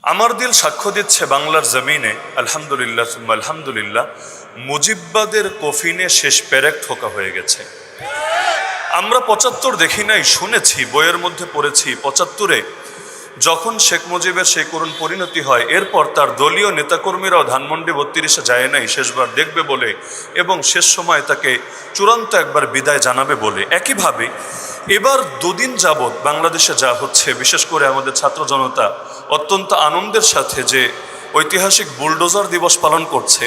আমার দিল সাক্ষ্য দিচ্ছে বাংলার জমিনে আলহামদুলিল্লাহ সুম্মা আলহামদুলিল্লাহ, মুজিববাদের কফিনে শেষ পেরেক ঠোকা হয়ে গেছে। আমরা ৭৫ দেখি নাই, শুনেছি, বইয়ের মধ্যে পড়েছি। ৭৫-এ যখন শেখ মুজিবের সেই করুণ পরিণতি হয়, এরপর তার দলীয় নেতাকর্মীরাও ধানমন্ডি ৩২-এ যায় নাই শেষবার দেখবে বলে, এবং শেষ সময় তাকে চূড়ান্ত একবার বিদায় জানাবে বলে। একইভাবে এবার দুদিন যাবৎ বাংলাদেশে যা হচ্ছে, বিশেষ করে আমাদের ছাত্র জনতা অত্যন্ত আনন্দের সাথে যে ঐতিহাসিক বুলডোজার দিবস পালন করছে,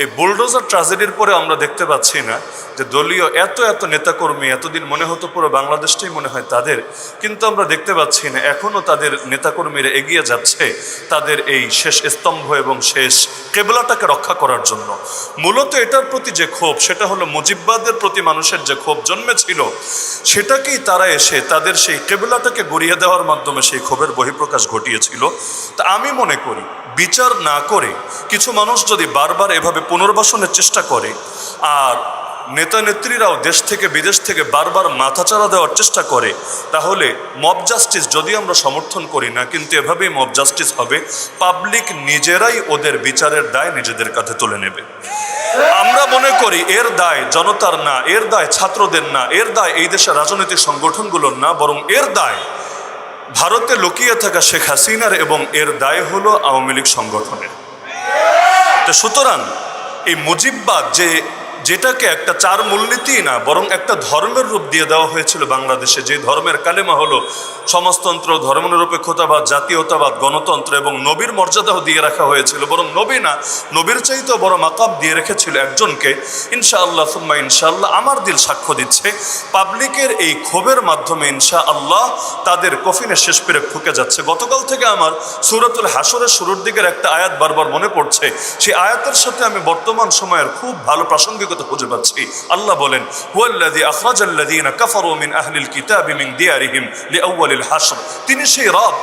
এই বুলডোজার ট্র্যাজেডির পরে আমরা দেখতে পাচ্ছি না যে দলীয় এত নেতাকর্মী, এতদিন মনে হতো পুরো বাংলাদেশটাই মনে হয় তাদের, কিন্তু আমরা দেখতে পাচ্ছি না এখনও তাদের নেতাকর্মীরা এগিয়ে যাচ্ছে তাদের এই শেষ স্তম্ভ এবং শেষ কেবলাটাকে রক্ষা করার জন্য। মূলত এটার প্রতি যে ক্ষোভ, সেটা হলো মুজিববাদের প্রতি মানুষের যে ক্ষোভ জন্মেছিল, সেটাকেই তারা এসে তাদের সেই কেবলাটাকে গড়িয়ে দেওয়ার মাধ্যমে সেই ক্ষোভের বহিঃপ্রকাশ ঘটিয়েছিল। তা আমি মনে করি, বিচার না করে কিছু মানুষ যদি বারবার এভাবে পুনর্বাসনের চেষ্টা করে, আর নেতা নেত্রীরাও দেশ থেকে বিদেশ থেকে বারবার মাথাচাড়া দেওয়ার চেষ্টা করে, তাহলে মব জাস্টিস যদি আমরা সমর্থন করি না, কিন্তু এভাবেই মব জাস্টিস হবে। পাবলিক নিজেরাই ওদের বিচারের দায় নিজেদের কাঁধে তুলে নেবে। আমরা মনে করি এর দায় জনতার না, এর দায় ছাত্রদের না, এর দায় এই দেশের রাজনৈতিক সংগঠনগুলোর না, বরং এর দায় ভারতে লুকিয়ে থাকা শেখ হাসিনার, এবং এর দায় হলো আওয়ামী লীগ সংগঠনের। তো সুতরাং এই মুজিববাদ যেটাকে একটা চার মূলনীতি না, বরং একটা ধর্মের রূপ দিয়ে দেওয়া হয়েছিল বাংলাদেশে, যে ধর্মের কালেমা হলো সমাজতন্ত্র, ধর্মনিরপেক্ষতাবাদ, জাতীয়তাবাদ, গণতন্ত্র, এবং নবীর মর্যাদাও দিয়ে রাখা হয়েছিল, বরং নবী না, নবীর চাইতেও বড় মাকাম দিয়ে রেখেছিল একজনকে। ইনশাআল্লাহ সুম্মা ইনশাআল্লাহ আমার দিল সাক্ষ্য দিচ্ছে, পাবলিকের এই ক্ষোভের মাধ্যমে ইনশাআল্লাহ তাদের কফিনে শেষ পেরেক ঠুকে যাচ্ছে। গতকাল থেকে আমার সূরাতুল হাসরের শুরুর দিকের একটা আয়াত বারবার মনে পড়ছে, সেই আয়াতের সাথে আমি বর্তমান সময়ের খুব ভালো প্রাসঙ্গিকতা খুঁজে পাচ্ছি। আল্লাহ বলেন, হুয়াল্লাযী আখরাজাল্লাযীনা কাফারু মিন আহলিল কিতাবি মিন দিয়ারিহিম লিআউয়ালিল হাসর। তিনি সেই রব,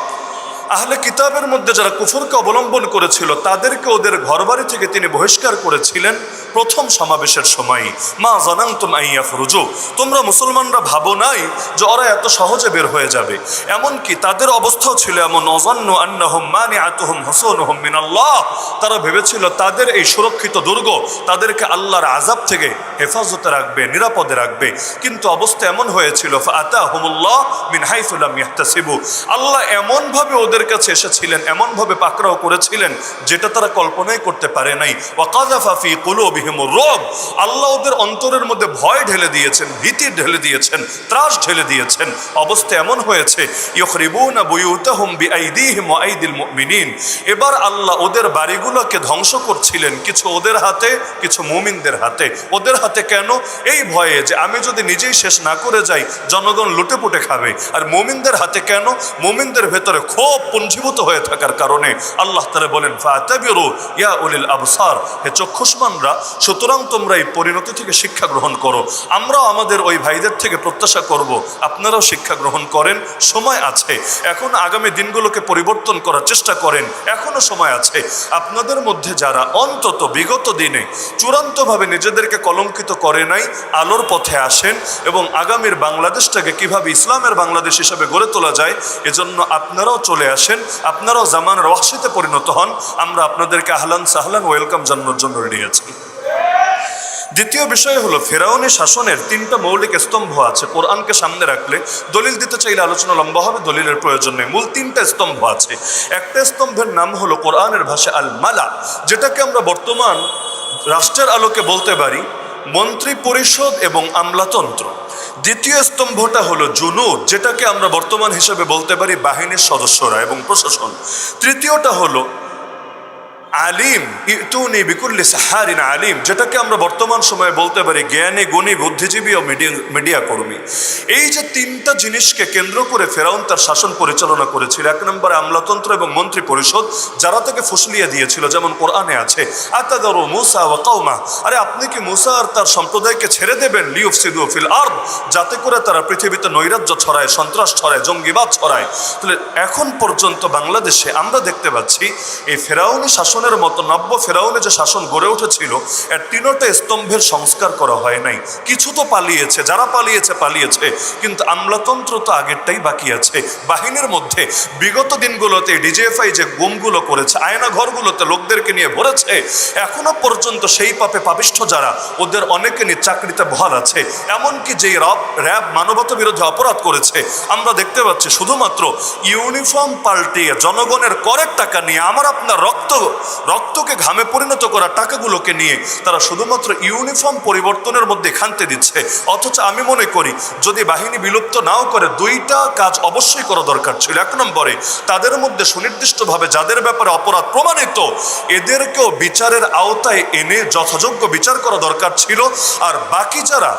আহলে কিতাবের মধ্যে যারা কুফরকে অবলম্বন করেছিল তাদেরকে ওদের ঘরবাড়ি থেকে তিনি বহিষ্কার করেছিলেন প্রথম সমাবেশের সময়। মা জানানতুম আন ইয়াখরুজু, তোমরা মুসলমানরা ভাবো নাই যে ওরা এত সহজে বের হয়ে যাবে। এমনকি তাদের অবস্থাও ছিল এমন, ওয়াজান্নু আন্নাহুম মানিআতুহুম হুসুনুহুম মিনাল্লাহ, তারা ভেবেছিল তাদের এই সুরক্ষিত দুর্গ তাদেরকে আল্লাহর আযাব থেকে হেফাজতে রাখবে, নিরাপদে রাখবে। কিন্তু অবস্থা এমন হয়েছিল, ফাআতাহুমুল্লাহ মিন হাইসু লাম ইয়াহতাসিবু, আল্লাহ এমনভাবে ওদের কাছে এসেছিলেন, এমনভাবে পাকড়াও করেছিলেন যেটা তারা কল্পনাই করতে পারে নাই। ওয়াকাযাফা ফি কুলুবিহিমুর রুব, আল্লাহ ওদের অন্তরের মধ্যে ভয় ঢেলে দিয়েছেন, ভীতি ঢেলে দিয়েছেন, ত্রাস ঢেলে দিয়েছেন। অবস্থা এমন হয়েছে, ইউখরিবুনা বুয়ুতাহুম বিআইদিহিম ওয়া আইদিল মুমিনিন, এবার আল্লাহ ওদের বাড়িগুলোকে ধ্বংস করছিলেন, কিছু ওদের হাতে, কিছু মুমিনদের হাতে। ওদের হাতে কেন? এই ভয়ে যে আমি যদি নিজেই শেষ না করে যাই জনগণ লুটে পুটে খাবে। আর মুমিনদের হাতে কেন? মুমিনদের ভেতরে ক্ষোভ পুঞ্জীভূত হয়ে থাকার কারণে। আল্লাহ তাআলা বলেন, ফাতাবিরু ইয়া উলিল আবসার, হে চক্ষুষ্মানরা, সুতরাং তোমরা এই পরিণতি থেকে শিক্ষা গ্রহণ করো। আমরাও আমাদের ওই ভাইদের থেকে প্রত্যাশা করব আপনারাও শিক্ষা গ্রহণ করেন। সময় আছে এখন, আগামী দিনগুলোকে পরিবর্তন করার চেষ্টা করেন, এখনো সময় আছে। আপনাদের মধ্যে যারা অন্তত বিগত দিনে চূড়ান্তভাবে নিজেদেরকে কলঙ্কিত করে নাই, আলোর পথে আসেন, এবং আগামীর বাংলাদেশটাকে কিভাবে ইসলামের বাংলাদেশ হিসাবে গড়ে তোলা যায় এজন্য আপনারাও চলে আসেন, আপনারাও জামানের ওয়াহশিতে পরিণত হন। আমরা আপনাদেরকে আহলান সাহলান ওয়েলকাম জানানোর জন্য রেডি আছি। দ্বিতীয় বিষয় হলো, ফেরাউনি শাসনের 3টা মৌলিক স্তম্ভ আছে। কোরআনকে সামনে রাখলে দলিল দিতে চাইলে আলোচনা লম্বা হবে, দলিলের প্রয়োজন নেই। মূল 3টা স্তম্ভ আছে। একটা স্তম্ভের নাম হলো কোরআনের ভাষায় আল মালা, যেটাকে আমরা বর্তমান রাষ্ট্রের আলোকে বলতে পারি মন্ত্রী পরিষদ এবং আমলাতন্ত্র। দ্বিতীয় স্তম্ভটা হলো জুনুদ, যেটাকে আমরা বর্তমান হিসেবে বলতে পারি বাহিনীর সদস্যরা এবং প্রশাসন। তৃতীয়টা হলো আলিম, ইতুনি বিকুল্লি সাহারিন আলিম, যেটাকে আমরা বর্তমান সময়ে বলতে পারি জ্ঞানী, গুণী, বুদ্ধিজীবী ও মিডিয়া কর্মী। এই যে 3টা জিনিসকে কেন্দ্র করে ফেরাউন তার শাসন পরিচালনা করেছিল। 1 নম্বরে আমলাতন্ত্র এবং মন্ত্রী পরিষদ, যারা তাকে ফুসলিয়ে দিয়েছিল, যেমন কোরআনে আছে, আতাদারু মুসা ওয়া কওমা, আরে আপনি কি মুসা আর তার সম্প্রদায়কে ছেড়ে দেবেন, লিউফসিদু ফিল আরদ, যাতে করে তারা পৃথিবীতে নৈরাজ্য ছড়ায়, সন্ত্রাস ছড়ায়, জঙ্গিবাদ ছড়ায়। তাহলে এখন পর্যন্ত বাংলাদেশে আমরা দেখতে পাচ্ছি এই ফেরাউনি শাসন শাসনের মতো নব্য ফেরাউনে যে শাসন গড়ে উঠেছিল, এর তিনটা স্তম্ভের সংস্কার করা হয় নাই। কিছু তো পালিয়েছে, যারা পালিয়েছে, কিন্তু আমলাতন্ত্র তো আগেরটাই বাকি আছে। বাহিনীর মধ্যে বিগত দিনগুলোতে ডিজিএফআই যে গুমগুলো করেছে, আয়না ঘরগুলোতে লোকদেরকে নিয়ে ভরেছে, এখনো পর্যন্ত সেই পাপে পাপিষ্ঠ যারা, ওদের অনেকে নিয়ে চাকরিতে বহাল আছে। এমনকি যেই র্যাব মানবতা বিরোধী অপরাধ করেছে, আমরা দেখতে পাচ্ছি শুধুমাত্র ইউনিফর্ম পাল্টিয়ে জনগণের করের টাকা নিয়ে, আমার আপনার রক্তকে ঘামে পরিণত করা টাকাগুলোকে নিয়ে তারা শুধুমাত্র ইউনিফর্ম পরিবর্তনের মধ্যে খানতে দিচ্ছে। অথচ আমি মনে করি যদি বাহিনী বিলুপ্ত নাও করে, দুইটা কাজ অবশ্যই করা দরকার ছিল। এক নম্বরে তাদের মধ্যে সুনির্দিষ্টভাবে যাদের ব্যাপারে অপরাধ প্রমাণিত, এদেরকেও বিচারের আওতায় এনে যথাযোগ্য বিচার করা দরকার ছিল। আর বাকি যারা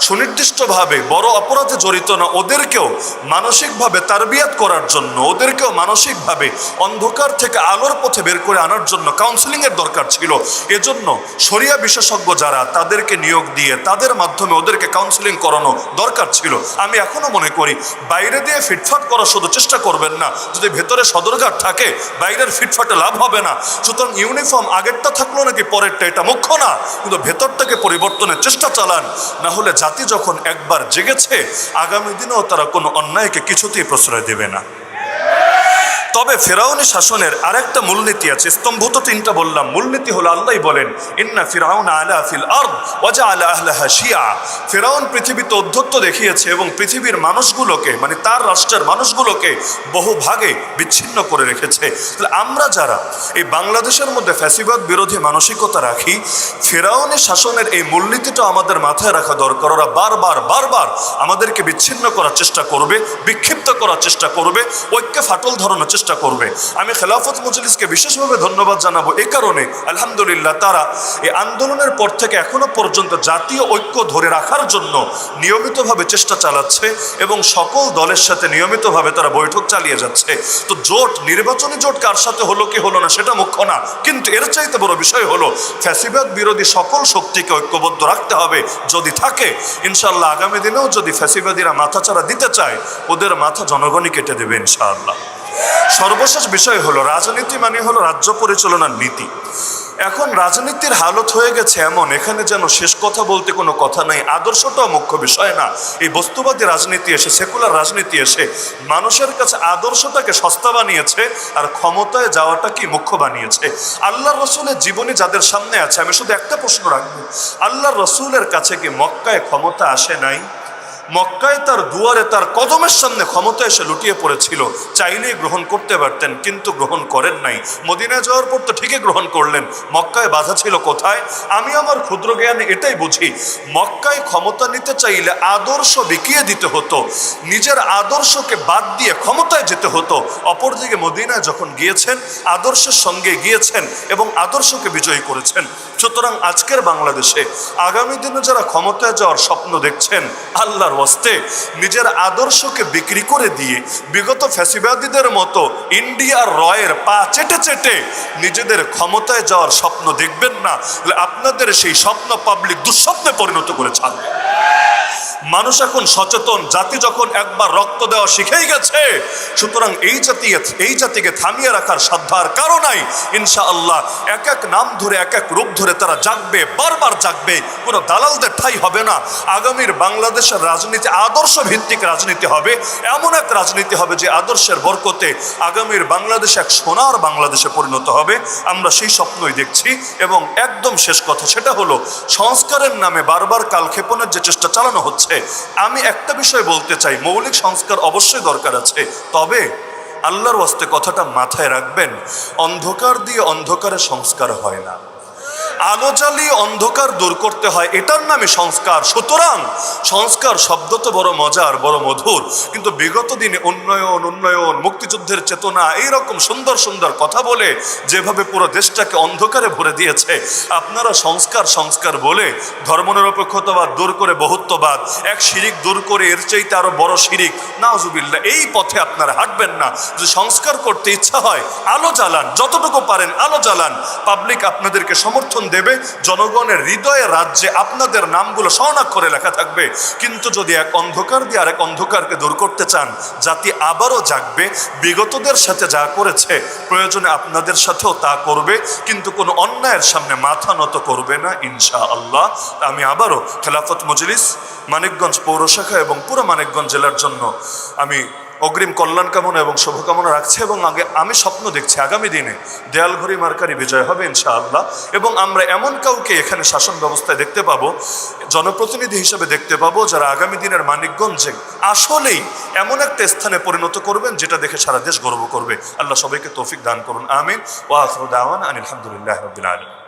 সুনির্দিষ্টভাবে বড় অপরাধে জড়িত না, ওদেরকেও মানসিকভাবে তারবিয়াত করার জন্য, ওদেরকেও মানসিকভাবে অন্ধকার থেকে আলোর পথে বের করে আনার জন্য কাউন্সিলিংয়ের দরকার ছিল। এজন্য শরিয়া বিশেষজ্ঞ যারা, তাদেরকে নিয়োগ দিয়ে তাদের মাধ্যমে ওদেরকে কাউন্সিলিং করানো দরকার ছিল। আমি এখনো মনে করি বাইরে দিয়ে ফিটফাট করা শুধু চেষ্টা করবেন না, যদি ভেতরে সদরঘাট থাকে বাইরের ফিটফাটে লাভ হবে না। সুতরাং ইউনিফর্ম আগেরটা থাকলো নাকি পরেরটা এটা মুখ্য না, কিন্তু ভেতরটাকে পরিবর্তনের চেষ্টা চালান। না হলে জাতি যখন একবার জেগেছে, আগামী দিনেও তারা কোনো অন্যায়কে কিছুতেই প্রশ্রয় দেবে না। তবে ফেরাউনি শাসনের আরেকটা মূলনীতি আছে। স্তম্ভ তো তিনটা বললাম, মূলনীতি হলো আল্লাহ বলেন ইন্না ফিরআউনা আলা ফিল আরদ ওয়া জাআলা আহলাহা শিয়া। ফেরাউন পৃথিবীতে ঔদ্ধত্য দেখিয়েছে এবং পৃথিবীর মানুষগুলোকে, মানে তার রাষ্ট্রের মানুষগুলোকে বহু ভাগে বিচ্ছিন্ন করে রেখেছে। তাহলে আমরা যারা এই বাংলাদেশের মধ্যে ফ্যাসিবাদ বিরোধী মানসিকতা রাখি, ফেরাউনি শাসনের এই মূলনীতিটা আমাদের মাথায় রাখা দরকার। ওরা বারবার আমাদেরকে বিচ্ছিন্ন করার চেষ্টা করবে, বিক্ষিপ্ত করার চেষ্টা করবে, ঐক্যে ফাটল ধরানোর চেষ্টা করবে। আমি খেলাফত মজলিসকে বিশেষভাবে ধন্যবাদ জানাবো এই কারণে, আলহামদুলিল্লাহ, তারা এই আন্দোলনের পর থেকে এখনো পর্যন্ত জাতীয় ঐক্য ধরে রাখার জন্য নিয়মিতভাবে চেষ্টা চালাচ্ছে এবং সকল দলের সাথে নিয়মিতভাবে তারা বৈঠক চালিয়ে যাচ্ছে। তো জোট, নির্বাচনী জোট কার সাথে হলো কি হলো না সেটা মুখ্য না, কিন্তু এর চাইতে বড় বিষয় হলো ফ্যাসিবাদ বিরোধী সকল শক্তিকে ঐক্যবদ্ধ রাখতে হবে। যদি থাকে, ইনশাআল্লাহ আগামী দিনেও যদি ফ্যাসিবাদীরা মাথাচাড়া দিতে চায়, ওদের মাথা জনগণই কেটে দেবে ইনশাআল্লাহ। সর্বশেষ বিষয় হলো রাজনীতি মানে হলো রাজ্য পরিচালনার নীতি। এখন রাজনীতির হালত হয়ে গেছে এমন, এখানে যেন শেষ কথা বলতে কোনো কথা নাই, আদর্শটাও মুখ্য বিষয় না। এই বস্তুবাদী রাজনীতি এসে, সেকুলার রাজনীতি এসে মানুষের কাছে আদর্শটাকে সস্তা বানিয়েছে আর ক্ষমতায় যাওয়াটাকে মুখ্য বানিয়েছে। আল্লাহ রসুলের জীবনী যাদের সামনে আছে, আমি শুধু একটা প্রশ্ন রাখবো, আল্লাহ রসুলের কাছে কি মক্কায় ক্ষমতা আসে নাই? মক্কায় তার দুয়ারে, তার কদমের সামনে ক্ষমতা এসে লুটিয়ে পড়েছিল, চাইলেই গ্রহণ করতে পারতেন, কিন্তু গ্রহণ করেন নাই। মদিনায় যাওয়ার পর তো ঠিকই গ্রহণ করলেন, মক্কায় বাধা ছিল কোথায়? আমি আমার ক্ষুদ্র জ্ঞানে এটাই বুঝি, মক্কায় ক্ষমতা নিতে চাইলে আদর্শ বিকিয়ে দিতে হতো, নিজের আদর্শকে বাদ দিয়ে ক্ষমতায় যেতে হতো। অপরদিকে মদিনায় যখন গিয়েছেন, আদর্শের সঙ্গে গিয়েছেন এবং আদর্শকে বিজয়ী করেছেন। সুতরাং আজকের বাংলাদেশে আগামী দিনে যারা ক্ষমতায় যাওয়ার স্বপ্ন দেখছেন, আল্লাহর ওয়াস্তে নিজের আদর্শকে বিক্রি করে দিয়ে বিগত ফ্যাসিবাদীদের মতো ইন্ডিয়ার রয়ের পা চেটে নিজেদের ক্ষমতায় যাওয়ার স্বপ্ন দেখবেন না। আপনাদের সেই স্বপ্ন পাবলিক দুঃস্বপ্নে পরিণত করে ছাড়বে। মানুষ এখন সচেতন, জাতি যখন একবার রক্ত দেওয়া শিখেই গেছে, সুতরাং এই জাতিকে থামিয়ে রাখার সাধ্য আর কারো নাই। ইনশাআল্লাহ এক এক নাম ধরে, এক এক রূপ ধরে তারা জাগবে, বারবার জাগবে, কোনো দালালদের ঠাঁই হবে না। আগামীর বাংলাদেশের রাজনীতি আদর্শ ভিত্তিক রাজনীতি হবে, এমন এক রাজনীতি হবে যে আদর্শের বরকতে আগামীর বাংলাদেশ এক সোনার বাংলাদেশে পরিণত হবে। আমরা সেই স্বপ্নই দেখছি। এবং একদম শেষ কথা, সেটা হলো সংস্কারের নামে বারবার কালক্ষেপণের যে চেষ্টা চালানো হচ্ছে, আমি একটা বিষয় বলতে চাই, মৌলিক সংস্কার অবশ্যই দরকার আছে, তবে আল্লাহর ওয়াস্তে কথাটা মাথায় রাখবেন, অন্ধকার দিয়ে অন্ধকারে সংস্কার হয় না, আলো জ্বালিয়ে অন্ধকার দূর করতে হয়, এটার নামে সংস্কার। সুতরাং সংস্কার শব্দ তো বড় মজার, বড় মধুর, কিন্তু বিগত দিনে উন্নয়ন, মুক্তিযুদ্ধের চেতনা, এইরকম সুন্দর সুন্দর কথা বলে যেভাবে পুরো দেশটাকে অন্ধকারে ভরে দিয়েছে, আপনারা সংস্কার বলে ধর্মনিরপেক্ষতাবাদ দূর করে বহুত্ববাদ, এক শিরিক দূর করে এর চাইতে আরো বড় শিরিক, নাউজুবিল্লাহ, এই পথে আপনারা হাঁটবেন না। যদি সংস্কার করতে ইচ্ছা হয়, আলো জ্বালান, যতটুকু পারেন আলো জ্বালান, পাবলিক আপনাদেরকে সমর্থন দেবে, জনগণের হৃদয়ে রাজ্যে আপনাদের নামগুলো স্বর্ণাক্ষরে লেখা থাকবে। কিন্তু যদি এক অন্ধকার দিয়ে আরেক অন্ধকারকে দূর করতে চান, জাতি আবারও জাগবে, বিগতদের সাথে যা করেছে প্রয়োজনে আপনাদের সাথেও তা করবে, কিন্তু কোনো অন্যায়ের সামনে মাথা নত করবে না ইনশাআল্লাহ। আমি আবারও খেলাফত মজলিস মানিকগঞ্জ পৌরশাখা এবং পুরো মানিকগঞ্জ জেলার জন্য আমি অগ্রিম কল্যাণ কামনা এবং শুভকামনা রাখছি। এবং আমি স্বপ্ন দেখছি আগামী দিনে দেয়ালঘড়ি মার্কারি বিজয় হবে ইনশাআল্লাহ। এবং আমরা এমন কাউকে এখানে শাসন ব্যবস্থায় দেখতে পাবো, জনপ্রতিনিধি হিসেবে দেখতে পাবো, যারা আগামী দিনের মানিকগঞ্জে আসলেই এমন একটা স্থানে পরিণত করবেন যেটা দেখে সারা দেশ গর্ব করবে। আল্লাহ সবাইকে তৌফিক দান করুন, আমিন। ওয়া আখিরু দাওয়ানা আনিল হামদুলিল্লাহি রাব্বিল আলামিন।